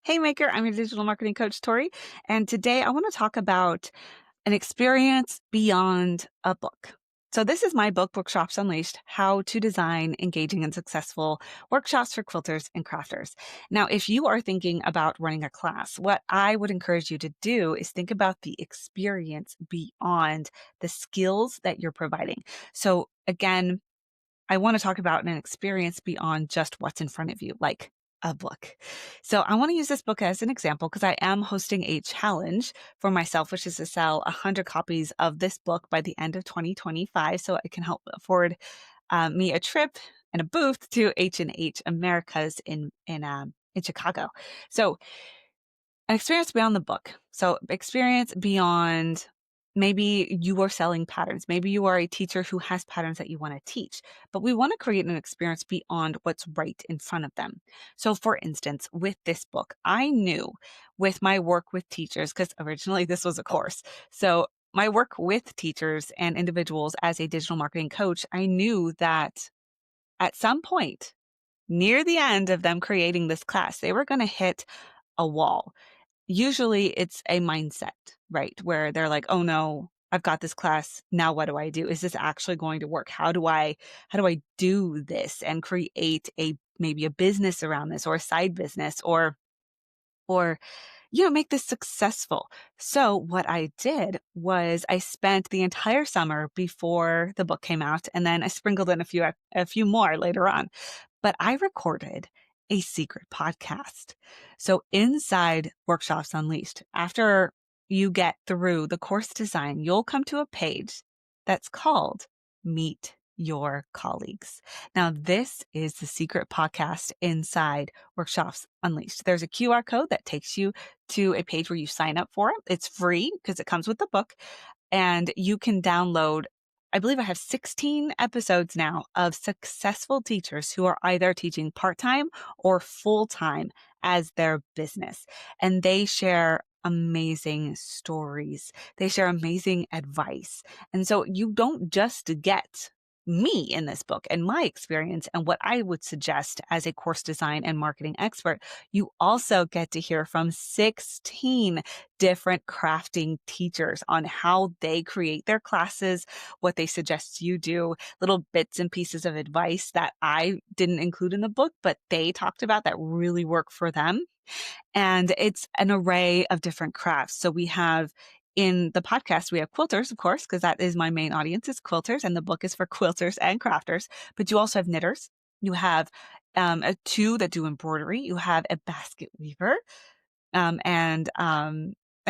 Hey Maker, I'm your digital marketing coach, Tori, and today I want to talk about an experience beyond a book. So this is my book, Workshops Unleashed, How to Design Engaging and Successful Workshops for Quilters and Crafters. Now, if you are thinking about running a class, what I would encourage you to do is think about the experience beyond the skills that you're providing. So again, I want to talk about an experience beyond just what's in front of you, like a book. So I want to use this book as an example because I am hosting a challenge for myself, which is to sell 100 copies of this book by the end of 2025 so it can help afford me a trip and a booth to H&H Americas in Chicago. So an experience beyond the book. So experience beyond maybe you are selling patterns. Maybe you are a teacher who has patterns that you want to teach, but we want to create an experience beyond what's right in front of them. So for instance, with this book, I knew with my work with teachers, because originally this was a course. So my work with teachers and individuals as a digital marketing coach, I knew that at some point near the end of them creating this class, they were going to hit a wall. Usually it's a mindset, right? Where they're like, "Oh no, I've got this class. Now what do I do? Is this actually going to work? How do I do this and create a maybe a business around this or a side business or make this successful?" So what I did was I spent the entire summer before the book came out, and then I sprinkled in a few more later on. But I recorded a secret podcast. So inside Workshops Unleashed, after you get through the course design, you'll come to a page that's called Meet Your Colleagues. Now, this is the secret podcast inside Workshops Unleashed. There's a QR code that takes you to a page where you sign up for it. It's free because it comes with the book, and you can download. I believe I have 16 episodes now of successful teachers who are either teaching part-time or full-time as their business. And they share amazing stories. They share amazing advice. And so you don't just get me in this book and my experience and what I would suggest as a course design and marketing expert. You also get to hear from 16 different crafting teachers on how they create their classes, what they suggest you do, little bits and pieces of advice that I didn't include in the book, but they talked about that really work for them. And it's an array of different crafts. So we have in the podcast, we have quilters, of course, because that is my main audience is quilters, and the book is for quilters and crafters. But you also have knitters. You have two that do embroidery. You have a basket weaver, and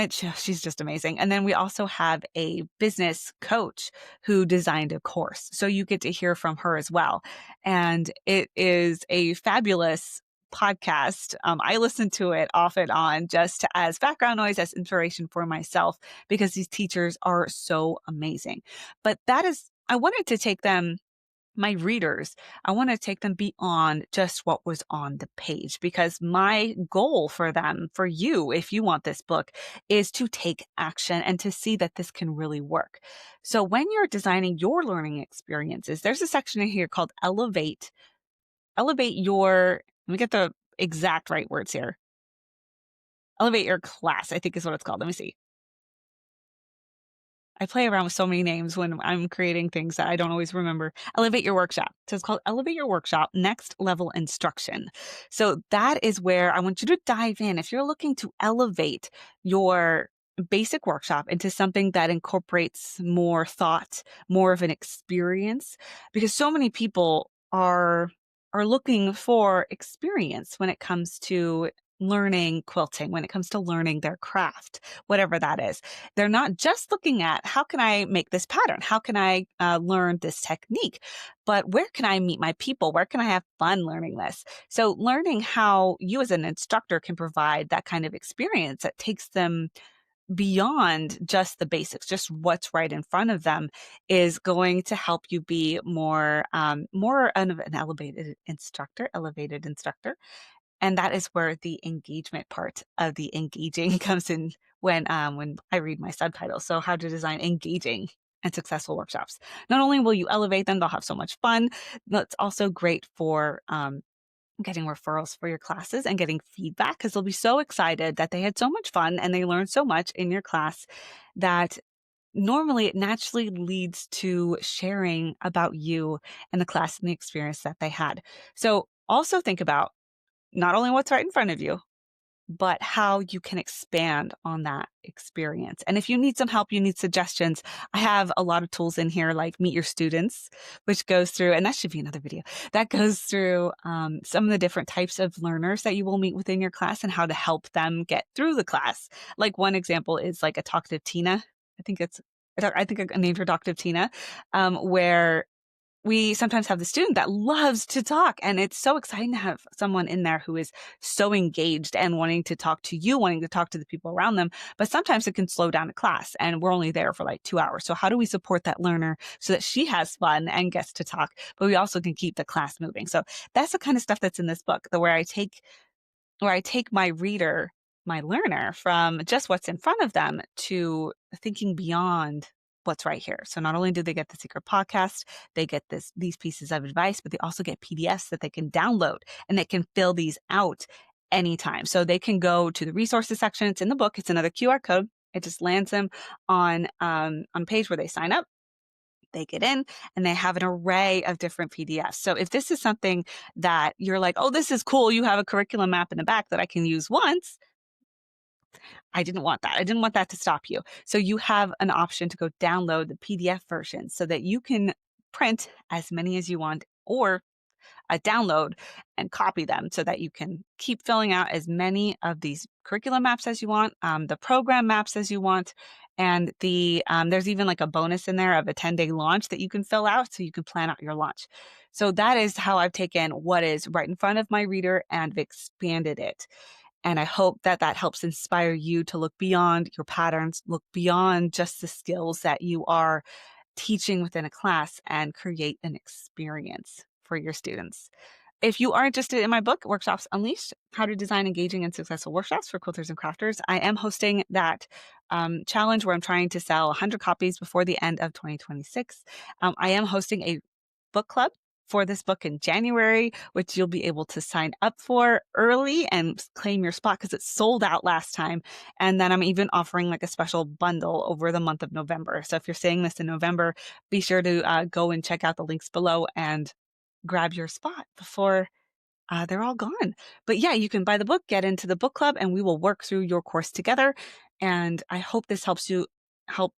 she's just amazing. And then we also have a business coach who designed a course. So you get to hear from her as well. And it is a fabulous podcast. I listen to it off and on just as background noise, as inspiration for myself, because these teachers are so amazing. But I wanted to take them my readers, I want to take them beyond just what was on the page because my goal for them, for you, if you want this book, is to take action and to see that this can really work. So when you're designing your learning experiences, there's a section in here called elevate your, let me get the exact right words here. Elevate your class, I think is what it's called. Let me see. I play around with so many names when I'm creating things that I don't always remember. Elevate your workshop. So it's called Elevate Your Workshop Next Level Instruction. So that is where I want you to dive in. If you're looking to elevate your basic workshop into something that incorporates more thought, more of an experience, because so many people are looking for experience when it comes to learning quilting, when it comes to learning their craft, whatever that is. They're not just looking at how can I make this pattern? How can I learn this technique? But where can I meet my people? Where can I have fun learning this? So learning how you as an instructor can provide that kind of experience that takes them beyond just the basics, just what's right in front of them is going to help you be more of an elevated instructor. And that is where the engagement part of the engaging comes in when I read my subtitle. So how to design engaging and successful workshops. Not only will you elevate them, they'll have so much fun, but it's also great for getting referrals for your classes and getting feedback because they'll be so excited that they had so much fun and they learned so much in your class that normally it naturally leads to sharing about you and the class and the experience that they had. So also think about not only what's right in front of you, but how you can expand on that experience. And if you need some help, you need suggestions, I have a lot of tools in here like Meet Your Students, which goes through, and that should be another video, that goes through some of the different types of learners that you will meet within your class and how to help them get through the class. Like one example is like a talkative Tina. I think it's, I think I named her Talkative Tina, where we sometimes have the student that loves to talk, and it's so exciting to have someone in there who is so engaged and wanting to talk to you, wanting to talk to the people around them. But sometimes it can slow down a class, and we're only there for like 2 hours. So how do we support that learner so that she has fun and gets to talk, but we also can keep the class moving? So that's the kind of stuff that's in this book, the where I take my reader, my learner, from just what's in front of them to thinking beyond what's right here. So not only do they get the secret podcast, they get these pieces of advice, but they also get PDFs that they can download and they can fill these out anytime. So they can go to the resources section. It's in the book. It's another QR code. It just lands them on a page where they sign up. They get in and they have an array of different PDFs. So if this is something that you're like, oh, this is cool, you have a curriculum map in the back that I can use once, I didn't want that. I didn't want that to stop you. So you have an option to go download the PDF version so that you can print as many as you want or download and copy them so that you can keep filling out as many of these curriculum maps as you want, the program maps as you want, and there's even like a bonus in there of a 10-day launch that you can fill out so you can plan out your launch. So that is how I've taken what is right in front of my reader and expanded it. And I hope that that helps inspire you to look beyond your patterns, look beyond just the skills that you are teaching within a class and create an experience for your students. If you are interested in my book, Workshops Unleashed, How to Design Engaging and Successful Workshops for Quilters and Crafters, I am hosting that challenge where I'm trying to sell 100 copies before the end of 2026. I am hosting a book club for this book in January, which you'll be able to sign up for early and claim your spot because it sold out last time. And then I'm even offering like a special bundle over the month of November. So if you're seeing this in November, be sure to go and check out the links below and grab your spot before they're all gone. But yeah, you can buy the book, get into the book club, and we will work through your course together. And I hope this helps you help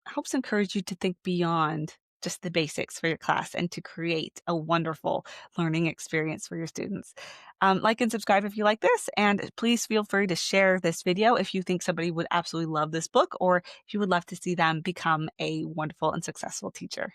helps encourage you to think beyond just the basics for your class and to create a wonderful learning experience for your students. Like and subscribe if you like this, and please feel free to share this video if you think somebody would absolutely love this book or if you would love to see them become a wonderful and successful teacher.